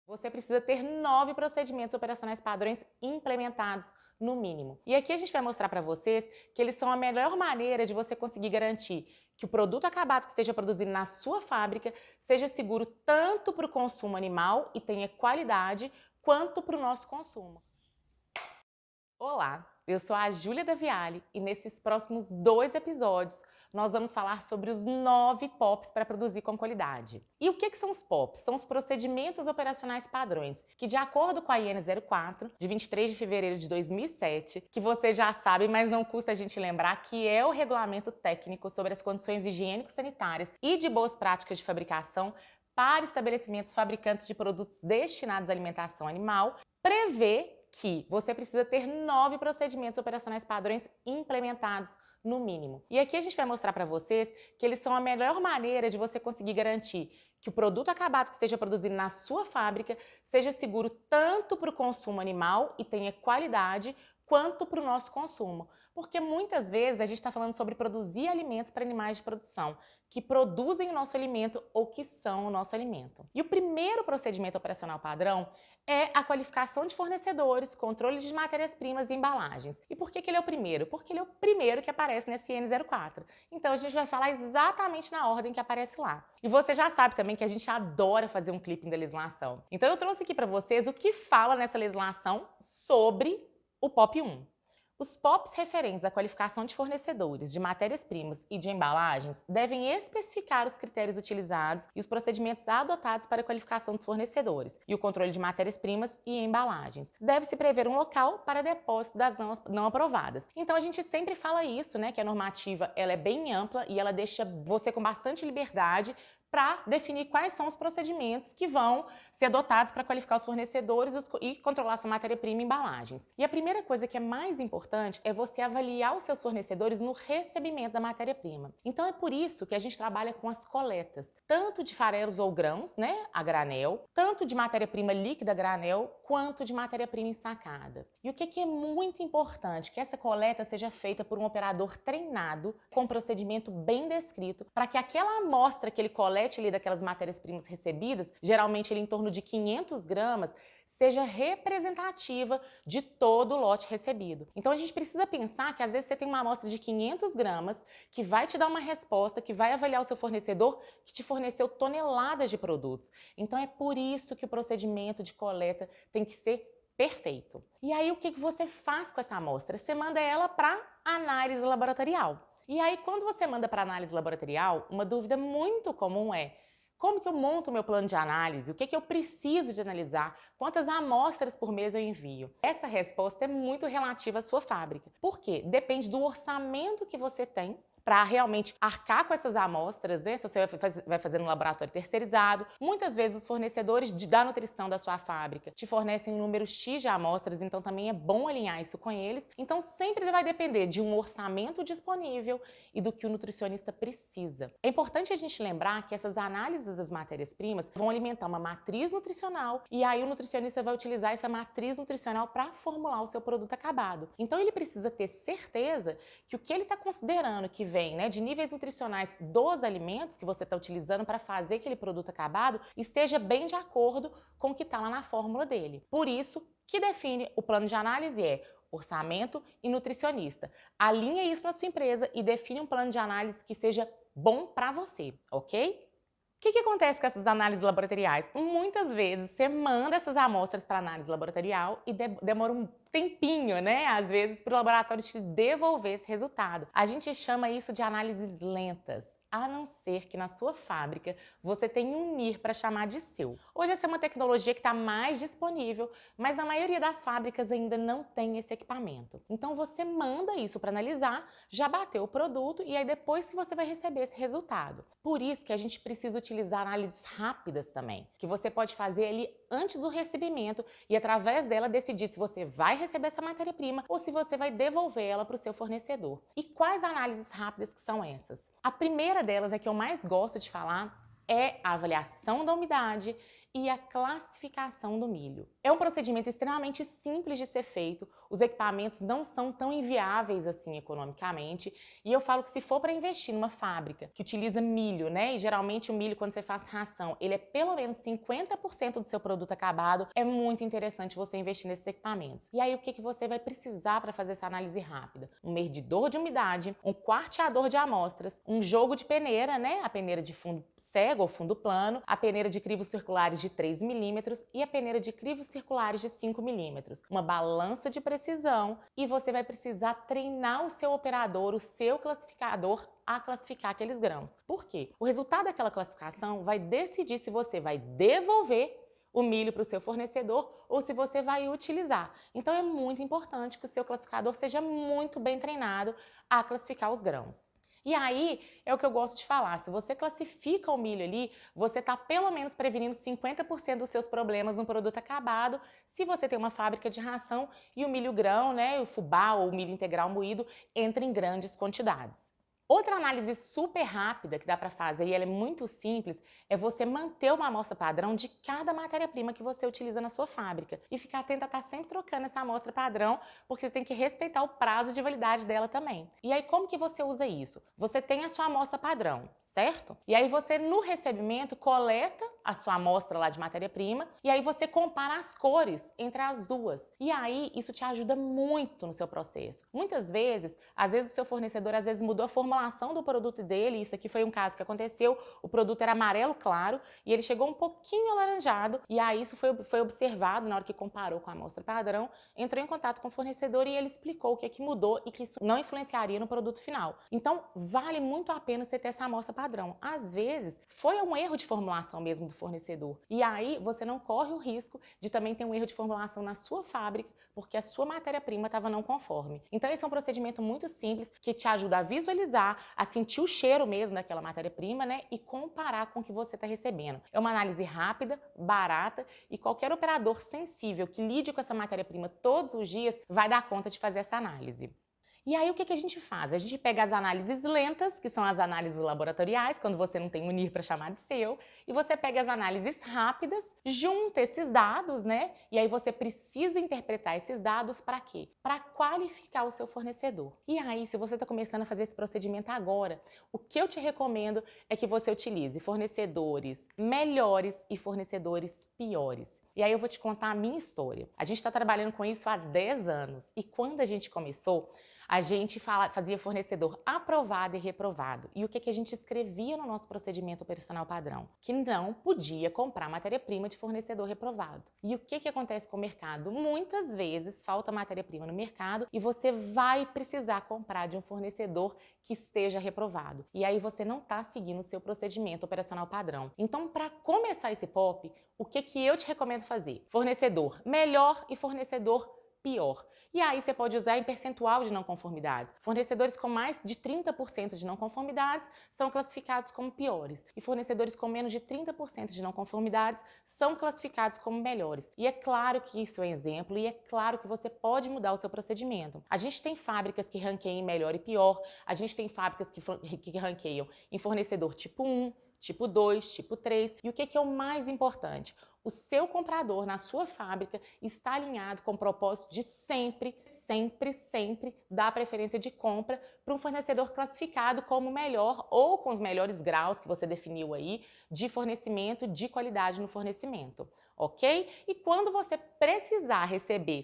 Você precisa ter 9 procedimentos operacionais padrões implementados no mínimo. E aqui a gente vai mostrar para vocês que eles são a melhor maneira de você conseguir garantir que o produto acabado que esteja produzido na sua fábrica seja seguro tanto para o consumo animal e tenha qualidade, quanto para o nosso consumo. Olá, eu sou a Júlia da Viale e nesses próximos 2 episódios nós vamos falar sobre os 9 POPs para produzir com qualidade. E o que são os POPs? São os procedimentos operacionais padrões, que de acordo com a IN 04, de 23 de fevereiro de 2007, que você já sabe, mas não custa a gente lembrar, que é o regulamento técnico sobre as condições higiênico-sanitárias e de boas práticas de fabricação para estabelecimentos fabricantes de produtos destinados à alimentação animal, prevê que você precisa ter 9 procedimentos operacionais padrões implementados no mínimo. E aqui a gente vai mostrar para vocês que eles são a melhor maneira de você conseguir garantir que o produto acabado que esteja produzido na sua fábrica seja seguro tanto para o consumo animal e tenha qualidade, quanto para o nosso consumo. Porque muitas vezes a gente está falando sobre produzir alimentos para animais de produção, que produzem o nosso alimento ou que são o nosso alimento. E o primeiro procedimento operacional padrão é a qualificação de fornecedores, controle de matérias-primas e embalagens. E por que ele é o primeiro? Porque ele é o primeiro que aparece nesse N04. Então a gente vai falar exatamente na ordem que aparece lá. E você já sabe também que a gente adora fazer um clipping da legislação. Então eu trouxe aqui para vocês o que fala nessa legislação sobre o POP 1. Os POPs referentes à qualificação de fornecedores, de matérias-primas e de embalagens devem especificar os critérios utilizados e os procedimentos adotados para a qualificação dos fornecedores e o controle de matérias-primas e embalagens. Deve-se prever um local para depósito das não aprovadas. Então a gente sempre fala isso, né, que a normativa ela é bem ampla e ela deixa você com bastante liberdade para definir quais são os procedimentos que vão ser adotados para qualificar os fornecedores e controlar sua matéria-prima e embalagens. E a primeira coisa que é mais importante é você avaliar os seus fornecedores no recebimento da matéria-prima. Então é por isso que a gente trabalha com as coletas, tanto de farelos ou grãos, né, a granel, tanto de matéria-prima líquida a granel, quanto de matéria-prima ensacada. E o que é muito importante? Que essa coleta seja feita por um operador treinado, com um procedimento bem descrito, para que aquela amostra que ele coleta ali daquelas matérias-primas recebidas, geralmente ele em torno de 500 gramas, seja representativa de todo o lote recebido. Então a gente precisa pensar que às vezes você tem uma amostra de 500 gramas que vai te dar uma resposta, que vai avaliar o seu fornecedor, que te forneceu toneladas de produtos. Então é por isso que o procedimento de coleta tem que ser perfeito. E aí o que você faz com essa amostra? Você manda ela para análise laboratorial. E aí, quando você manda para análise laboratorial, uma dúvida muito comum é: como que eu monto o meu plano de análise? O que eu preciso de analisar? Quantas amostras por mês eu envio? Essa resposta é muito relativa à sua fábrica. Por quê? Depende do orçamento que você tem para realmente arcar com essas amostras, né? Se você vai fazer no laboratório terceirizado. Muitas vezes os fornecedores da nutrição da sua fábrica te fornecem um número X de amostras, então também é bom alinhar isso com eles. Então sempre vai depender de um orçamento disponível e do que o nutricionista precisa. É importante a gente lembrar que essas análises das matérias-primas vão alimentar uma matriz nutricional e aí o nutricionista vai utilizar essa matriz nutricional para formular o seu produto acabado. Então ele precisa ter certeza que o que ele está considerando que vem, né, de níveis nutricionais dos alimentos que você está utilizando para fazer aquele produto acabado esteja bem de acordo com o que está lá na fórmula dele. Por isso, que define o plano de análise é orçamento e nutricionista. Alinha isso na sua empresa e define um plano de análise que seja bom para você, ok? O que acontece com essas análises laboratoriais? Muitas vezes você manda essas amostras para análise laboratorial e demora um tempinho, né? Às vezes para o laboratório te devolver esse resultado. A gente chama isso de análises lentas, a não ser que na sua fábrica você tenha um NIR para chamar de seu. Hoje essa é uma tecnologia que está mais disponível, mas na maioria das fábricas ainda não tem esse equipamento. Então você manda isso para analisar, já bateu o produto e aí depois que você vai receber esse resultado. Por isso que a gente precisa utilizar análises rápidas também, que você pode fazer ali antes do recebimento e através dela decidir se você vai receber essa matéria-prima ou se você vai devolver ela para o seu fornecedor. E quais análises rápidas que são essas? A primeira delas, é que eu mais gosto de falar, é a avaliação da umidade e a classificação do milho. É um procedimento extremamente simples de ser feito, os equipamentos não são tão inviáveis assim economicamente, e eu falo que se for para investir numa fábrica que utiliza milho, né, e geralmente o milho quando você faz ração, ele é pelo menos 50% do seu produto acabado, é muito interessante você investir nesses equipamentos. E aí o que você vai precisar para fazer essa análise rápida? Um medidor de umidade, um quarteador de amostras, um jogo de peneira, né, a peneira de fundo cego ou fundo plano, a peneira de crivos circulares de 3 milímetros e a peneira de crivos circulares de 5 milímetros, uma balança de precisão, e você vai precisar treinar o seu operador, o seu classificador a classificar aqueles grãos. Por quê? O resultado daquela classificação vai decidir se você vai devolver o milho para o seu fornecedor ou se você vai utilizar. Então é muito importante que o seu classificador seja muito bem treinado a classificar os grãos. E aí, é o que eu gosto de falar, se você classifica o milho ali, você está pelo menos prevenindo 50% dos seus problemas no produto acabado, se você tem uma fábrica de ração e o milho grão, né, o fubá ou o milho integral moído, entra em grandes quantidades. Outra análise super rápida que dá para fazer, e ela é muito simples, é você manter uma amostra padrão de cada matéria-prima que você utiliza na sua fábrica e ficar atento a estar sempre trocando essa amostra padrão, porque você tem que respeitar o prazo de validade dela também. E aí, como que você usa isso? Você tem a sua amostra padrão, certo? E aí você, no recebimento, coleta a sua amostra lá de matéria-prima e aí você compara as cores entre as duas. E aí, isso te ajuda muito no seu processo. Muitas vezes, às vezes o seu fornecedor mudou a formulação do produto dele, isso aqui foi um caso que aconteceu, o produto era amarelo claro e ele chegou um pouquinho alaranjado e aí isso foi observado na hora que comparou com a amostra padrão, entrou em contato com o fornecedor e ele explicou o que é que mudou e que isso não influenciaria no produto final. Então, vale muito a pena você ter essa amostra padrão. Às vezes, foi um erro de formulação mesmo do fornecedor e aí você não corre o risco de também ter um erro de formulação na sua fábrica porque a sua matéria-prima estava não conforme. Então, esse é um procedimento muito simples que te ajuda a visualizar, a sentir o cheiro mesmo daquela matéria-prima, né? E comparar com o que você está recebendo. É uma análise rápida, barata e qualquer operador sensível que lide com essa matéria-prima todos os dias vai dar conta de fazer essa análise. E aí o que a gente faz? A gente pega as análises lentas, que são as análises laboratoriais, quando você não tem um NIR para chamar de seu, e você pega as análises rápidas, junta esses dados, né? E aí você precisa interpretar esses dados para quê? Para qualificar o seu fornecedor. E aí, se você está começando a fazer esse procedimento agora, o que eu te recomendo é que você utilize fornecedores melhores e fornecedores piores. E aí eu vou te contar a minha história. A gente está trabalhando com isso há 10 anos e quando a gente começou, a gente fazia fornecedor aprovado e reprovado. E o que a gente escrevia no nosso procedimento operacional padrão? Que não podia comprar matéria-prima de fornecedor reprovado. E o que acontece com o mercado? Muitas vezes falta matéria-prima no mercado e você vai precisar comprar de um fornecedor que esteja reprovado. E aí você não está seguindo o seu procedimento operacional padrão. Então, para começar esse POP, o que eu te recomendo fazer? Fornecedor melhor e fornecedor pior. E aí você pode usar em percentual de não conformidades. Fornecedores com mais de 30% de não conformidades são classificados como piores. E fornecedores com menos de 30% de não conformidades são classificados como melhores. E é claro que isso é um exemplo e é claro que você pode mudar o seu procedimento. A gente tem fábricas que ranqueiam em melhor e pior. A gente tem fábricas que ranqueiam em fornecedor tipo 1, tipo 2, tipo 3. E o que é o mais importante? O seu comprador na sua fábrica está alinhado com o propósito de sempre dar preferência de compra para um fornecedor classificado como melhor ou com os melhores graus que você definiu aí de fornecimento, de qualidade no fornecimento, ok? E quando você precisar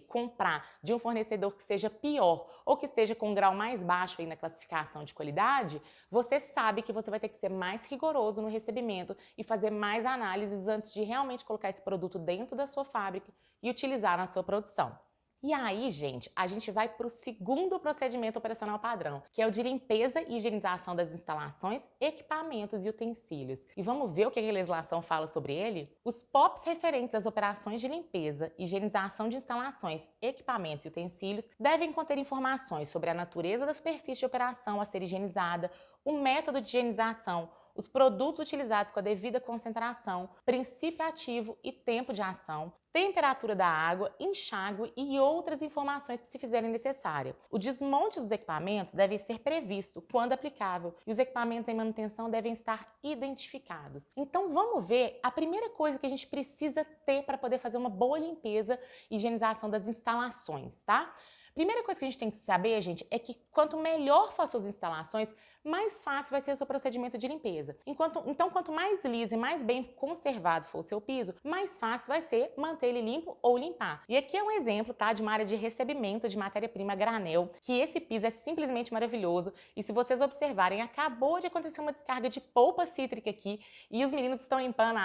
comprar de um fornecedor que seja pior ou que esteja com um grau mais baixo aí na classificação de qualidade, você sabe que você vai ter que ser mais rigoroso no recebimento e fazer mais análises antes de realmente colocar esse produto dentro da sua fábrica e utilizar na sua produção. E aí, gente, a gente vai para o segundo procedimento operacional padrão, que é o de limpeza e higienização das instalações, equipamentos e utensílios. E vamos ver o que a legislação fala sobre ele? Os POPs referentes às operações de limpeza e higienização de instalações, equipamentos e utensílios devem conter informações sobre a natureza da superfície de operação a ser higienizada, o método de higienização, os produtos utilizados com a devida concentração, princípio ativo e tempo de ação, temperatura da água, enxágue e outras informações que se fizerem necessária. O desmonte dos equipamentos deve ser previsto quando aplicável e os equipamentos em manutenção devem estar identificados. Então vamos ver a primeira coisa que a gente precisa ter para poder fazer uma boa limpeza e higienização das instalações, tá? Primeira coisa que a gente tem que saber, gente, é que quanto melhor for as suas instalações, mais fácil vai ser o seu procedimento de limpeza. Então, quanto mais liso e mais bem conservado for o seu piso, mais fácil vai ser manter ele limpo ou limpar. E aqui é um exemplo, tá, de uma área de recebimento de matéria-prima a granel, que esse piso é simplesmente maravilhoso. E se vocês observarem, acabou de acontecer uma descarga de polpa cítrica aqui e os meninos estão limpando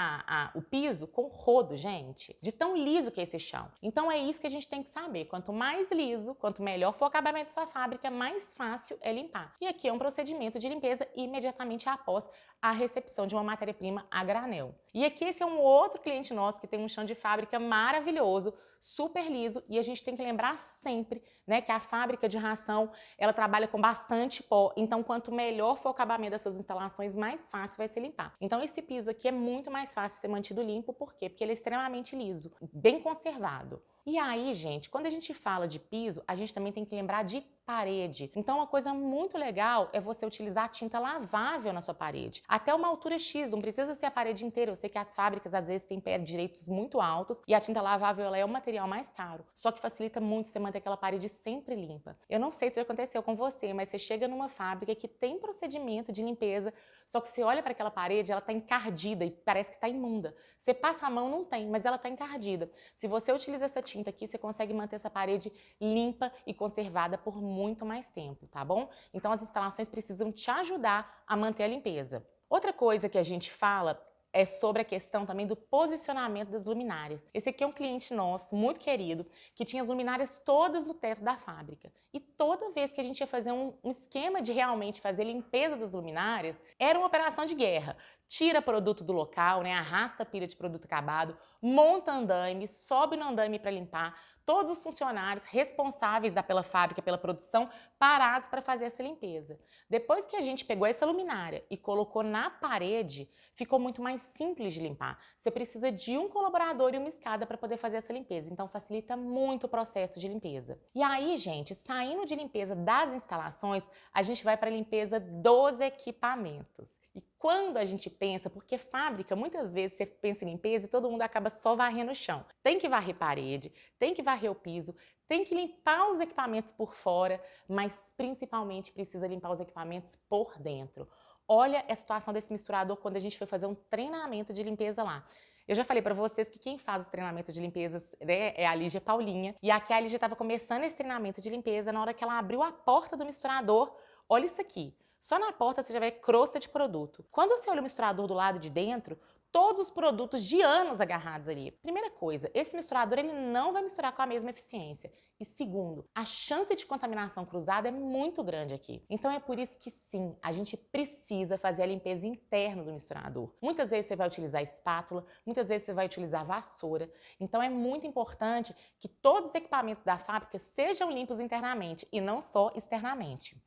o piso com rodo, gente, de tão liso que é esse chão. Então é isso que a gente tem que saber. Quanto mais liso, quanto melhor for o acabamento da sua fábrica, mais fácil é limpar. E aqui é um procedimento de limpeza imediatamente após a recepção de uma matéria-prima a granel. E aqui esse é um outro cliente nosso que tem um chão de fábrica maravilhoso, super liso, e a gente tem que lembrar sempre, né, que a fábrica de ração, ela trabalha com bastante pó, então quanto melhor for o acabamento das suas instalações, mais fácil vai ser limpar. Então esse piso aqui é muito mais fácil de ser mantido limpo, por quê? Porque ele é extremamente liso, bem conservado. E aí, gente, quando a gente fala de piso, a gente também tem que lembrar de parede. Então, uma coisa muito legal é você utilizar tinta lavável na sua parede. Até uma altura X, não precisa ser a parede inteira. Eu sei que as fábricas, às vezes, têm pé direitos muito altos e a tinta lavável ela é o material mais caro. Só que facilita muito você manter aquela parede sempre limpa. Eu não sei se já aconteceu com você, mas você chega numa fábrica que tem procedimento de limpeza, só que você olha para aquela parede, ela está encardida e parece que está imunda. Você passa a mão, não tem, mas ela está encardida. Se você utiliza essa tinta aqui, você consegue manter essa parede limpa e conservada por muito mais tempo, tá bom? Então as instalações precisam te ajudar a manter a limpeza. Outra coisa que a gente fala é sobre a questão também do posicionamento das luminárias. Esse aqui é um cliente nosso, muito querido, que tinha as luminárias todas no teto da fábrica. E toda vez que a gente ia fazer um esquema de realmente fazer limpeza das luminárias, era uma operação de guerra. Tira produto do local, né? Arrasta a pilha de produto acabado, monta andaime, sobe no andaime para limpar. Todos os funcionários responsáveis pela fábrica, pela produção, parados para fazer essa limpeza. Depois que a gente pegou essa luminária e colocou na parede, ficou muito mais simples de limpar. Você precisa de um colaborador e uma escada para poder fazer essa limpeza, então facilita muito o processo de limpeza. E aí, gente, saindo de limpeza das instalações, a gente vai para a limpeza dos equipamentos. E quando a gente pensa, porque fábrica, muitas vezes você pensa em limpeza e todo mundo acaba só varrendo o chão. Tem que varrer parede, tem que varrer o piso, tem que limpar os equipamentos por fora, mas principalmente precisa limpar os equipamentos por dentro. Olha a situação desse misturador quando a gente foi fazer um treinamento de limpeza lá. Eu já falei para vocês que quem faz os treinamentos de limpezas, né, é a Lígia Paulinha. E aqui a Lígia estava começando esse treinamento de limpeza, na hora que ela abriu a porta do misturador, olha isso aqui. Só na porta você já vê crosta de produto. Quando você olha o misturador do lado de dentro, todos os produtos de anos agarrados ali. Primeira coisa, esse misturador ele não vai misturar com a mesma eficiência. E segundo, a chance de contaminação cruzada é muito grande aqui. Então é por isso que sim, a gente precisa fazer a limpeza interna do misturador. Muitas vezes você vai utilizar espátula, muitas vezes você vai utilizar vassoura. Então é muito importante que todos os equipamentos da fábrica sejam limpos internamente e não só externamente.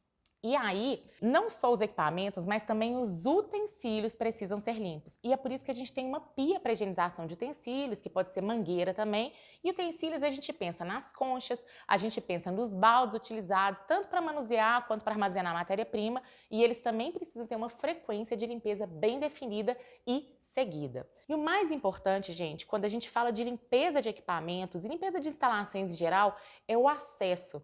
E aí, não só os equipamentos, mas também os utensílios precisam ser limpos. E é por isso que a gente tem uma pia para higienização de utensílios, que pode ser mangueira também. E utensílios a gente pensa nas conchas, a gente pensa nos baldes utilizados, tanto para manusear quanto para armazenar matéria-prima. E eles também precisam ter uma frequência de limpeza bem definida e seguida. E o mais importante, gente, quando a gente fala de limpeza de equipamentos e limpeza de instalações em geral, é o acesso.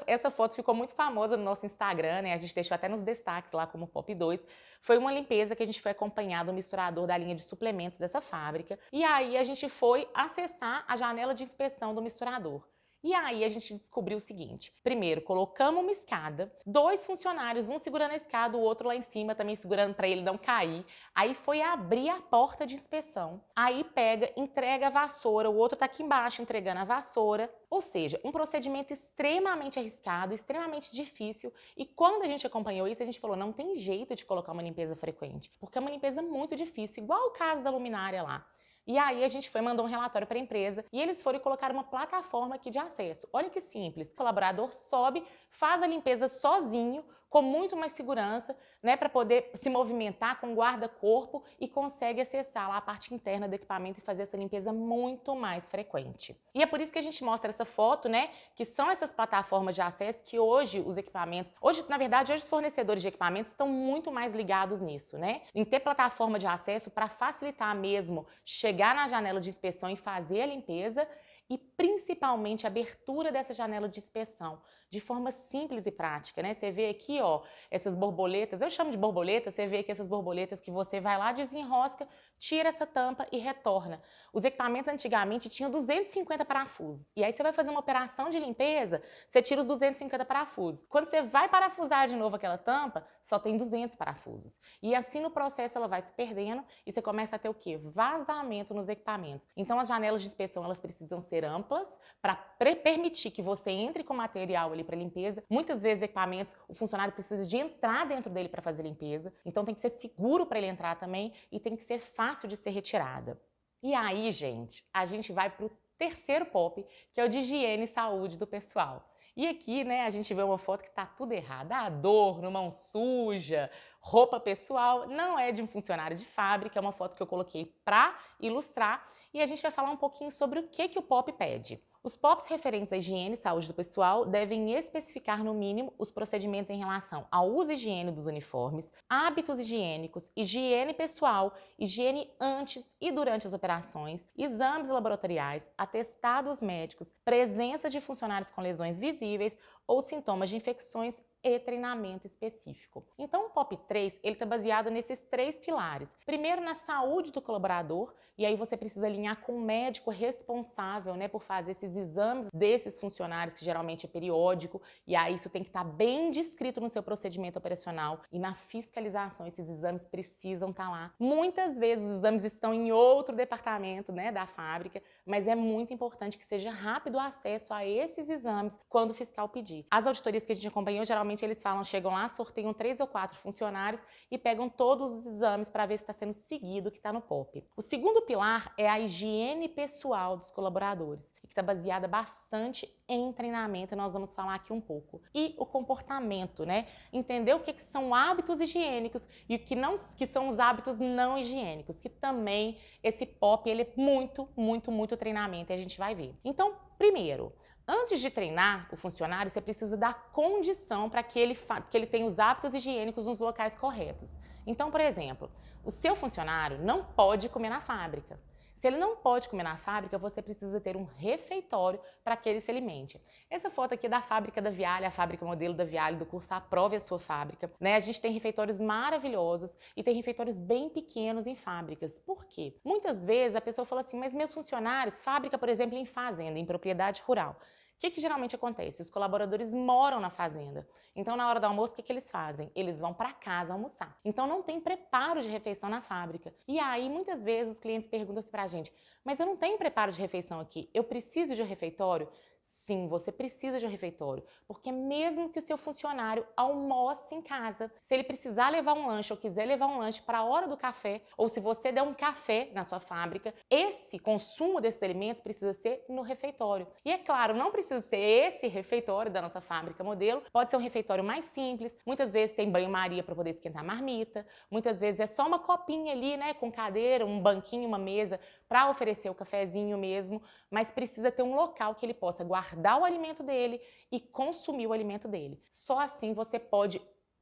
Essa foto ficou muito famosa no nosso Instagram, né? A gente deixou até nos destaques lá como Pop 2. Foi uma limpeza que a gente foi acompanhar do misturador da linha de suplementos dessa fábrica. E aí a gente foi acessar a janela de inspeção do misturador. E aí a gente descobriu o seguinte: primeiro, colocamos uma escada, 2 funcionários, um segurando a escada, o outro lá em cima também segurando para ele não cair. Aí foi abrir a porta de inspeção, aí pega, entrega a vassoura, o outro tá aqui embaixo entregando a vassoura. Ou seja, um procedimento extremamente arriscado, extremamente difícil. E quando a gente acompanhou isso, a gente falou, não tem jeito de colocar uma limpeza frequente, porque é uma limpeza muito difícil, igual o caso da luminária lá. E aí a gente mandou um relatório para a empresa e eles foram colocar uma plataforma aqui de acesso. Olha que simples. O colaborador sobe, faz a limpeza sozinho, com muito mais segurança, né, para poder se movimentar com guarda-corpo e consegue acessar lá a parte interna do equipamento e fazer essa limpeza muito mais frequente. E é por isso que a gente mostra essa foto, né, que são essas plataformas de acesso que hoje os equipamentos, na verdade, hoje os fornecedores de equipamentos estão muito mais ligados nisso, né, em ter plataforma de acesso para facilitar mesmo chegar na janela de inspeção e fazer a limpeza e principalmente a abertura dessa janela de inspeção de forma simples e prática, né? Você vê aqui, ó, essas borboletas, eu chamo de borboleta, você vê aqui essas borboletas que você vai lá, desenrosca, tira essa tampa e retorna. Os equipamentos antigamente tinham 250 parafusos. E aí você vai fazer uma operação de limpeza, você tira os 250 parafusos. Quando você vai parafusar de novo aquela tampa, só tem 200 parafusos. E assim no processo ela vai se perdendo e você começa a ter o quê? Vazamento nos equipamentos. Então as janelas de inspeção, elas precisam ser amplas para permitir que você entre com material ali para limpeza. Muitas vezes equipamentos, o funcionário precisa de entrar dentro dele para fazer limpeza, então tem que ser seguro para ele entrar também e tem que ser fácil de ser retirada. E aí, gente, a gente vai para o terceiro POP, que é o de higiene e saúde do pessoal. E aqui, né, a gente vê uma foto que tá tudo errado. Adorno, mão suja, roupa pessoal. Não é de um funcionário de fábrica, é uma foto que eu coloquei para ilustrar. E a gente vai falar um pouquinho sobre o que o POP pede. Os POPs referentes à higiene e saúde do pessoal devem especificar, no mínimo, os procedimentos em relação ao uso e higiene dos uniformes, hábitos higiênicos, higiene pessoal, higiene antes e durante as operações, exames laboratoriais, atestados médicos, presença de funcionários com lesões visíveis ou sintomas de infecções e treinamento específico. Então, o POP 3, ele está baseado nesses 3 pilares. Primeiro, na saúde do colaborador, e aí você precisa alinhar com o médico responsável, né, por fazer esses exames desses funcionários, que geralmente é periódico, e aí isso tem que estar bem descrito no seu procedimento operacional e na fiscalização, esses exames precisam estar lá. Muitas vezes os exames estão em outro departamento, né, da fábrica, mas é muito importante que seja rápido o acesso a esses exames quando o fiscal pedir. As auditorias que a gente acompanhou, geralmente eles chegam lá, sorteiam 3 ou 4 funcionários e pegam todos os exames para ver se está sendo seguido o que está no POP. O segundo pilar é a higiene pessoal dos colaboradores, que está baseada bastante em treinamento, e nós vamos falar aqui um pouco. E o comportamento, né? Entender o que são hábitos higiênicos e o que são os hábitos não higiênicos, que também esse POP, ele é muito treinamento, e a gente vai ver. Então, primeiro, antes de treinar o funcionário, você precisa dar condição para que ele tenha os hábitos higiênicos nos locais corretos. Então, por exemplo, o seu funcionário não pode comer na fábrica. Se ele não pode comer na fábrica, você precisa ter um refeitório para que ele se alimente. Essa foto aqui é da fábrica da Viale, a fábrica modelo da Viale, do curso Aprove a Sua Fábrica. Né? A gente tem refeitórios maravilhosos e tem refeitórios bem pequenos em fábricas. Por quê? Muitas vezes a pessoa fala assim, mas meus funcionários, fábrica, por exemplo, em fazenda, em propriedade rural. O que geralmente acontece? Os colaboradores moram na fazenda. Então, na hora do almoço, o que eles fazem? Eles vão para casa almoçar. Então, não tem preparo de refeição na fábrica. E aí, muitas vezes, os clientes perguntam assim pra gente, mas eu não tenho preparo de refeição aqui, eu preciso de um refeitório? Sim, você precisa de um refeitório, porque mesmo que o seu funcionário almoce em casa, se ele precisar levar um lanche ou quiser levar um lanche para a hora do café, ou se você der um café na sua fábrica, esse consumo desses alimentos precisa ser no refeitório. E é claro, não precisa ser esse refeitório da nossa fábrica modelo, pode ser um refeitório mais simples, muitas vezes tem banho-maria para poder esquentar a marmita, muitas vezes é só uma copinha ali, né, com cadeira, um banquinho, uma mesa para oferecer o cafezinho mesmo, mas precisa ter um local que ele possa guardar o alimento dele e consumir o alimento dele. Só assim você pode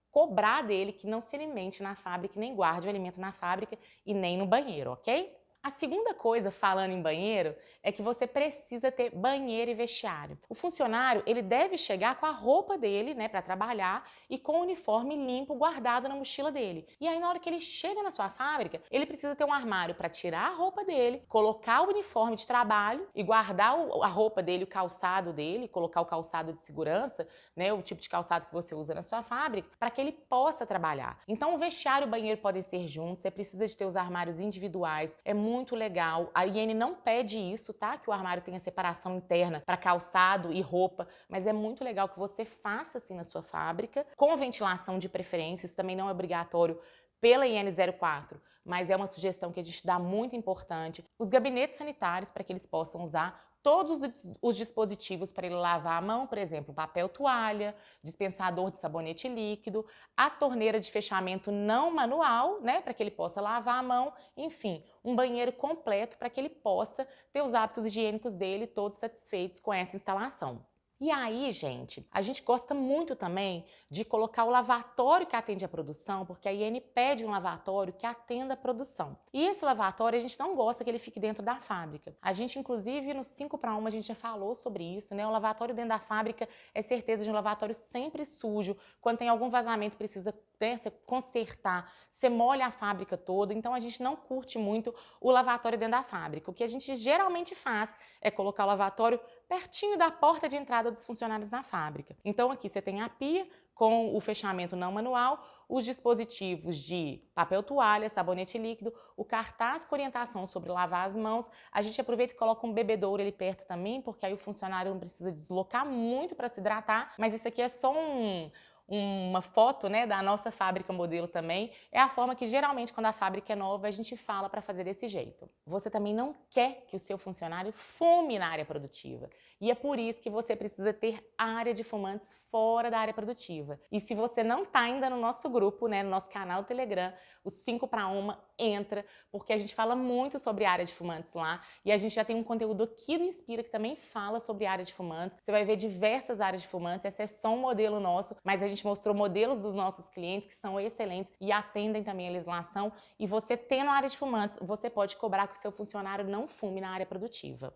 cobrar dele que não se alimente na fábrica, nem guarde o alimento na fábrica e nem no banheiro, ok? A segunda coisa, falando em banheiro, é que você precisa ter banheiro e vestiário. O funcionário, ele deve chegar com a roupa dele, né, para trabalhar e com o uniforme limpo guardado na mochila dele. E aí, na hora que ele chega na sua fábrica, ele precisa ter um armário para tirar a roupa dele, colocar o uniforme de trabalho e guardar a roupa dele, o calçado dele, colocar o calçado de segurança, né, o tipo de calçado que você usa na sua fábrica, para que ele possa trabalhar. Então, o vestiário e o banheiro podem ser juntos, você precisa de ter os armários individuais, é muito legal. A higiene não pede isso, tá? Que o armário tenha separação interna para calçado e roupa, mas é muito legal que você faça assim na sua fábrica, com ventilação de preferência, isso também não é obrigatório pela IN 04, mas é uma sugestão que a gente dá muito importante. Os gabinetes sanitários para que eles possam usar todos os dispositivos para ele lavar a mão, por exemplo, papel toalha, dispensador de sabonete líquido, a torneira de fechamento não manual, né, para que ele possa lavar a mão, enfim, um banheiro completo para que ele possa ter os hábitos higiênicos dele todos satisfeitos com essa instalação. E aí, gente, a gente gosta muito também de colocar o lavatório que atende a produção, porque a IN pede um lavatório que atenda a produção. E esse lavatório a gente não gosta que ele fique dentro da fábrica. A gente, inclusive, no 5 para 1 a gente já falou sobre isso, né? O lavatório dentro da fábrica é certeza de um lavatório sempre sujo. Quando tem algum vazamento, precisa você consertar, você molha a fábrica toda, então a gente não curte muito o lavatório dentro da fábrica. O que a gente geralmente faz é colocar o lavatório pertinho da porta de entrada dos funcionários na fábrica. Então aqui você tem a pia com o fechamento não manual, os dispositivos de papel toalha, sabonete líquido, o cartaz com orientação sobre lavar as mãos. A gente aproveita e coloca um bebedouro ali perto também, porque aí o funcionário não precisa deslocar muito para se hidratar, mas isso aqui é só uma foto, né, da nossa fábrica modelo também. É a forma que geralmente quando a fábrica é nova a gente fala para fazer desse jeito. Você também não quer que o seu funcionário fume na área produtiva. E é por isso que você precisa ter área de fumantes fora da área produtiva. E se você não está ainda no nosso grupo, né, no nosso canal do Telegram, o 5 para 1, entra, porque a gente fala muito sobre área de fumantes lá e a gente já tem um conteúdo aqui do Inspira que também fala sobre área de fumantes. Você vai ver diversas áreas de fumantes, esse é só um modelo nosso, mas a gente mostrou modelos dos nossos clientes que são excelentes e atendem também a legislação. E você tendo área de fumantes, você pode cobrar que o seu funcionário não fume na área produtiva.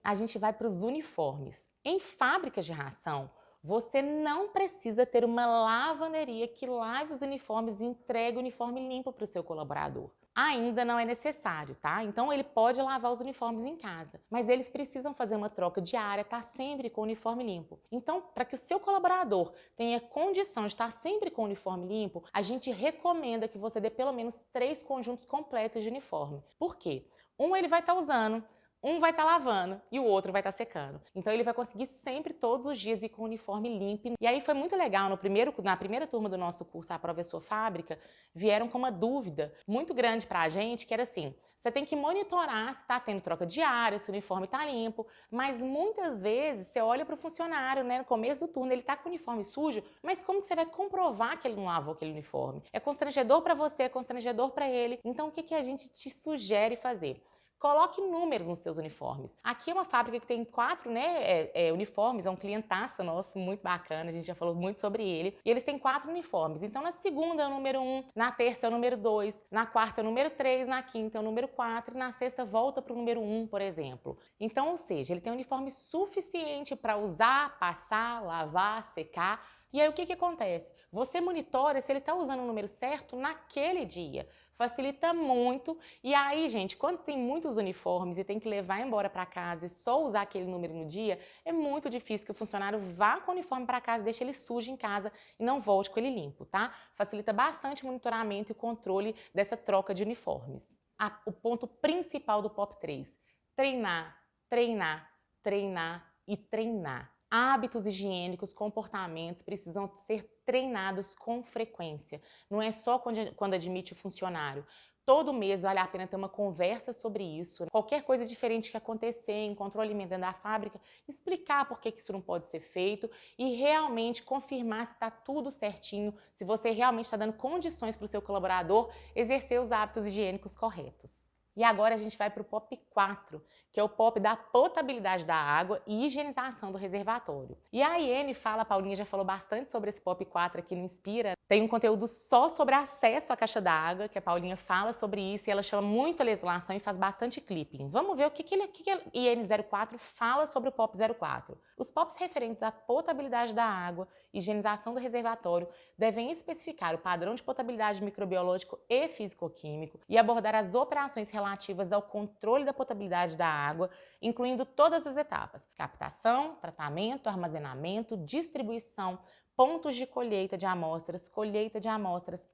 A gente vai para os uniformes. Em fábricas de ração, você não precisa ter uma lavanderia que lave os uniformes e entregue o uniforme limpo para o seu colaborador. Ainda não é necessário, tá? Então ele pode lavar os uniformes em casa, mas eles precisam fazer uma troca diária, tá sempre com o uniforme limpo. Então, para que o seu colaborador tenha condição de estar sempre com o uniforme limpo, a gente recomenda que você dê pelo menos 3 conjuntos completos de uniforme. Por quê? Um ele vai estar usando, um vai estar lavando e o outro vai estar secando. Então ele vai conseguir sempre, todos os dias, ir com o uniforme limpo. E aí foi muito legal, na primeira turma do nosso curso A Prova é Sua Fábrica, vieram com uma dúvida muito grande pra gente, que era assim, você tem que monitorar se está tendo troca diária, se o uniforme está limpo, mas muitas vezes você olha para o funcionário, né, no começo do turno, ele está com o uniforme sujo, mas como que você vai comprovar que ele não lavou aquele uniforme? É constrangedor para você, é constrangedor para ele. Então o que a gente te sugere fazer? Coloque números nos seus uniformes. Aqui é uma fábrica que tem 4, né, uniformes, é um clientaço nosso, muito bacana, a gente já falou muito sobre ele. E eles têm 4 uniformes. Então, na segunda é o número 1, na terça é o número 2, na quarta é o número 3, na quinta é o número 4 e na sexta volta para o número 1, por exemplo. Então, ou seja, ele tem um uniforme suficiente para usar, passar, lavar, secar. E aí o que acontece? Você monitora se ele está usando o número certo naquele dia. Facilita muito. E aí, gente, quando tem muitos uniformes e tem que levar embora para casa e só usar aquele número no dia, é muito difícil que o funcionário vá com o uniforme para casa, deixe ele sujo em casa e não volte com ele limpo, tá? Facilita bastante o monitoramento e o controle dessa troca de uniformes. O ponto principal do POP 3, treinar, treinar, treinar e treinar. Hábitos higiênicos, comportamentos precisam ser treinados com frequência. Não é só quando admite o funcionário. Todo mês vale a pena ter uma conversa sobre isso. Qualquer coisa diferente que acontecer, encontrou alimento dentro da fábrica, explicar por que isso não pode ser feito e realmente confirmar se está tudo certinho, se você realmente está dando condições para o seu colaborador exercer os hábitos higiênicos corretos. E agora a gente vai para o POP 4, que é o POP da potabilidade da água e higienização do reservatório. E a IN fala, a Paulinha já falou bastante sobre esse POP 4 aqui no Inspira, tem um conteúdo só sobre acesso à caixa d'água, que a Paulinha fala sobre isso e ela chama muito a legislação e faz bastante clipping. Vamos ver o que a IN 04 fala sobre o POP 04. Os POPs referentes à potabilidade da água e higienização do reservatório devem especificar o padrão de potabilidade microbiológico e físico-químico e abordar as operações relativas ao controle da potabilidade da água, incluindo todas as etapas: captação, tratamento, armazenamento, distribuição, pontos de colheita de amostras,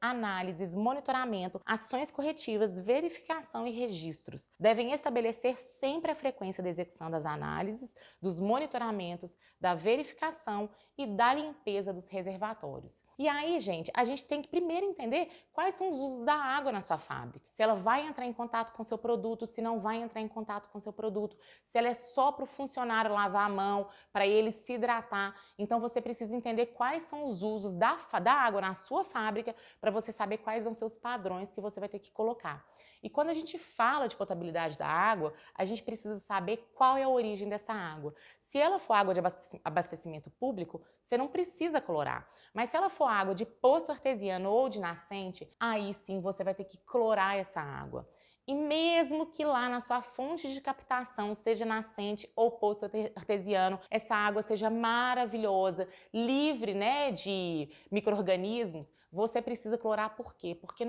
análises, monitoramento, ações corretivas, verificação e registros. Devem estabelecer sempre a frequência da execução das análises, dos monitoramentos, da verificação e da limpeza dos reservatórios. E aí, gente, a gente tem que primeiro entender quais são os usos da água na sua fábrica. Se ela vai entrar em contato com o seu produto, se não vai entrar em contato com o seu produto, se ela é só para o funcionário lavar a mão, para ele se hidratar. Então você precisa entender quais são os usos da água na sua fábrica para você saber quais vão ser os padrões que você vai ter que colocar. E quando a gente fala de potabilidade da água, a gente precisa saber qual é a origem dessa água. Se ela for água de abastecimento público, você não precisa clorar. Mas se ela for água de poço artesiano ou de nascente, aí sim você vai ter que clorar essa água. E mesmo que lá na sua fonte de captação, seja nascente ou poço artesiano, essa água seja maravilhosa, livre, né, de micro-organismos, você precisa clorar por quê? Porque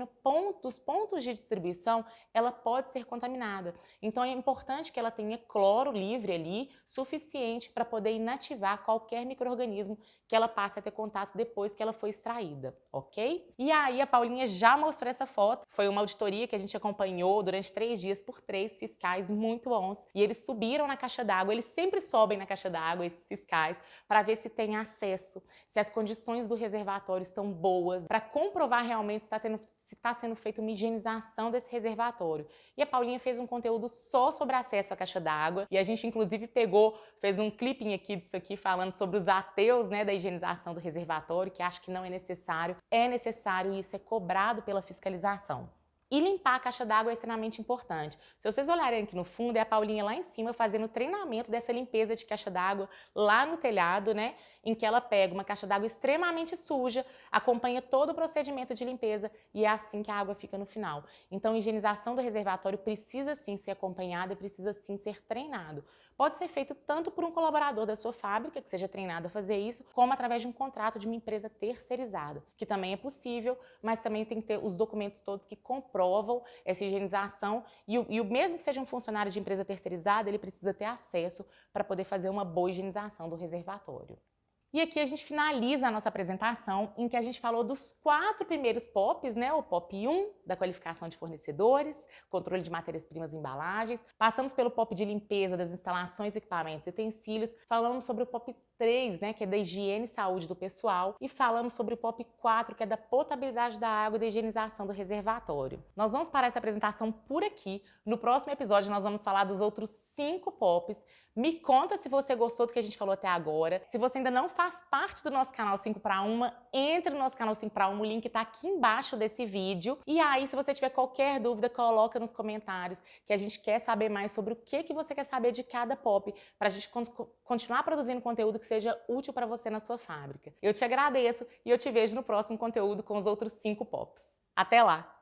dos pontos de distribuição, ela pode ser contaminada. Então é importante que ela tenha cloro livre ali, suficiente para poder inativar qualquer micro-organismo que ela passe a ter contato depois que ela foi extraída, ok? E aí a Paulinha já mostrou essa foto, foi uma auditoria que a gente acompanhou durante 3 dias por 3 fiscais muito bons. E eles subiram na caixa d'água, eles sempre sobem na caixa d'água, esses fiscais, para ver se tem acesso, se as condições do reservatório estão boas, para comprovar realmente se está sendo feita uma higienização desse reservatório. E a Paulinha fez um conteúdo só sobre acesso à caixa d'água, e a gente inclusive fez um clipping aqui disso aqui, falando sobre os ateus, né, da higienização do reservatório, que acham que não é necessário. É necessário e isso é cobrado pela fiscalização. E limpar a caixa d'água é extremamente importante. Se vocês olharem aqui no fundo, é a Paulinha lá em cima fazendo o treinamento dessa limpeza de caixa d'água lá no telhado, né? Em que ela pega uma caixa d'água extremamente suja, acompanha todo o procedimento de limpeza e é assim que a água fica no final. Então, a higienização do reservatório precisa sim ser acompanhada e precisa sim ser treinado. Pode ser feito tanto por um colaborador da sua fábrica, que seja treinado a fazer isso, como através de um contrato de uma empresa terceirizada, que também é possível, mas também tem que ter os documentos todos que comprovam essa higienização e o mesmo que seja um funcionário de empresa terceirizada, ele precisa ter acesso para poder fazer uma boa higienização do reservatório. E aqui a gente finaliza a nossa apresentação em que a gente falou dos 4 primeiros POPs, né? O POP 1, da qualificação de fornecedores, controle de matérias-primas e embalagens. Passamos pelo POP de limpeza das instalações, equipamentos e utensílios. Falamos sobre o POP 3, né? Que é da higiene e saúde do pessoal. E falamos sobre o POP 4, que é da potabilidade da água e da higienização do reservatório. Nós vamos parar essa apresentação por aqui. No próximo episódio nós vamos falar dos outros 5 POPs. Me conta se você gostou do que a gente falou até agora. Se você ainda não faz parte do nosso canal 5 para 1, entre no nosso canal 5 para 1, o link tá aqui embaixo desse vídeo. E aí, se você tiver qualquer dúvida, coloca nos comentários, que a gente quer saber mais sobre o que você quer saber de cada POP, para a gente continuar produzindo conteúdo que seja útil para você na sua fábrica. Eu te agradeço e eu te vejo no próximo conteúdo com os outros 5 POPs. Até lá!